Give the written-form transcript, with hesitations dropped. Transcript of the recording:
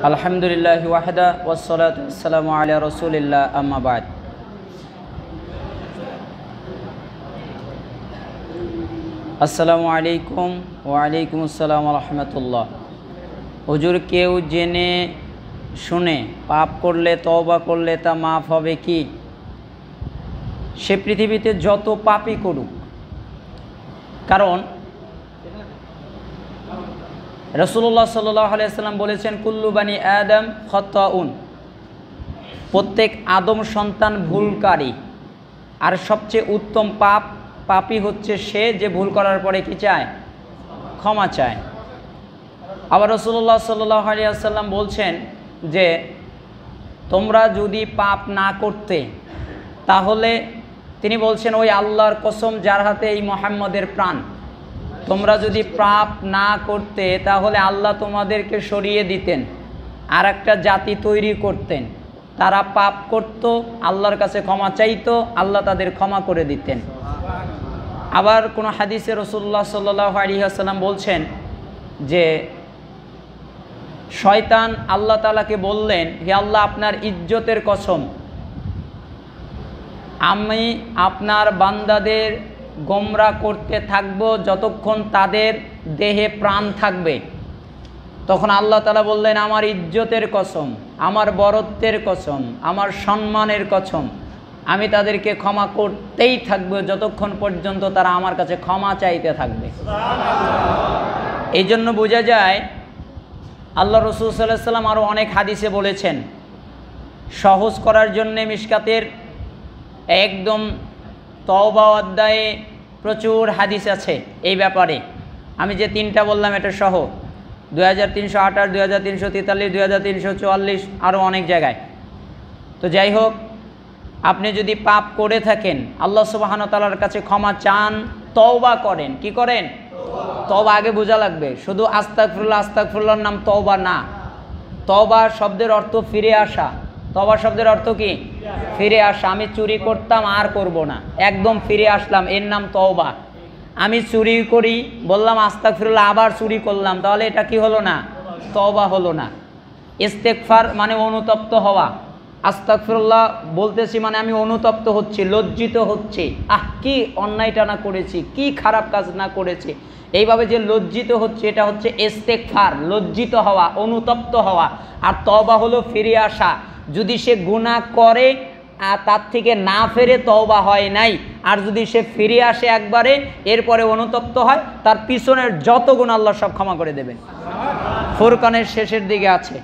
আলহামদুলিল্লাহি ওয়াহদা ওয়াসসালাতু ওয়াসসালামু আলা রাসূলিল্লাহ আম্মা বাদ। আসসালামু আলাইকুম ওয়া আলাইকুম আসসালাম ওয়া রাহমাতুল্লাহ। হুজুর, কেউ জেনে শুনে পাপ করলে তওবা করলে তা মাফ হবে কি? সে পৃথিবীতে যত পাপই করুক, কারণ রাসূলুল্লাহ সাল্লাল্লাহু আলাইহি ওয়াসাল্লাম বলেছেন, কুল্লু বানি আদম খাত্তাউন, প্রত্যেক আদম সন্তান ভুলকারী। আর সবচেয়ে উত্তম পাপী হচ্ছে সে যে ভুল করার পরে কি চায়? ক্ষমা চায়। আবার রাসূলুল্লাহ সাল্লাল্লাহু আলাইহি ওয়াসাল্লাম বলছেন যে তোমরা যদি পাপ না করতে, তাহলে তিনি বলছেন ওই আল্লাহর কসম যার হাতে এই মুহাম্মদের প্রাণ, তোমরা যদি পাপ না করতে তাহলে আল্লাহ তোমাদেরকে সরিয়ে দিতেন, আর একটা জাতি তৈরি করতেন, তারা পাপ করত, আল্লাহর কাছে ক্ষমা চাইতো, আল্লাহ তাদের ক্ষমা করে দিতেন। আবার কোনো হাদিসে রাসূলুল্লাহ সাল্লাল্লাহু আলাইহি ওয়াসাল্লাম বলছেন যে শয়তান আল্লাহ তাআলাকে বললেন, হে আল্লাহ, আপনার ইজ্জতের কসম, আমি আপনার বান্দাদের গোমরা করতে থাকব যতক্ষণ তাদের দেহে প্রাণ থাকবে। তখন আল্লাহ তাআলা বললেন, আমার ইজ্জতের কসম, আমার বরত্বের কসম, আমার সম্মানের কসম, আমি তাদেরকে ক্ষমা করতেই থাকবো যতক্ষণ পর্যন্ত তারা আমার কাছে ক্ষমা চাইতে থাকবে। এই জন্য বোঝা যায় আল্লাহ রাসূল সাল্লাল্লাহু আলাইহি ওয়াসাল্লাম আরও অনেক হাদিসে বলেছেন, সহজ করার জন্যে মিশকাতের একদম তওবা অধ্যায়ে প্রচুর হাদিস আছে এই ব্যাপারে। আমি যে তিনটা বললাম এটা সহ 2328, 2343, 2344, আরও অনেক জায়গায়। তো যাই হোক, আপনি যদি পাপ করে থাকেন, আল্লাহ সুবহানাহু ওয়া তাআলার কাছে ক্ষমা চান, তওবা করেন। কি করেন? তওবা আগে বোঝা লাগবে। শুধু আস্তাগফিরুল্লাহ আস্তাগফিরুল্লাহর নাম তওবা না। তওবা শব্দের অর্থ ফিরে আসা। তওবা শব্দের অর্থ কি? ফিরে আসা। আমি চুরি করতাম, আর করব না, একদম ফিরে আসলাম, এর নাম তওবা। আমি চুরি করি, বললাম আস্তাগফিরুল্লাহ, আবার চুরি করলাম, তাহলে এটা কি হলো না? তওবা হলো না। ইস্তেগফার মানে অনুতপ্ত হওয়া। আস্তাগফিরুল্লাহ বলতেছি মানে আমি অনুতপ্ত হচ্ছি, লজ্জিত হচ্ছি, কি অন্যায়টা না করেছি, কি খারাপ কাজ না করেছি, এইভাবে যে লজ্জিত হচ্ছে, এটা হচ্ছে ইস্তেগফার, লজ্জিত হওয়া, অনুতপ্ত হওয়া। আর তওবা হলো ফিরে আসা। যদি সে গুনাহ করে আর তার থেকে না ফেরে, তওবা হয় নাই। আর যদি সে ফিরে আসে একবারে, এরপরে অনুতপ্ত হয়, তার পিছনের যত গুনাহ আল্লাহ সব ক্ষমা করে দেবেন। ফুরকানের শেষের দিকে আছে।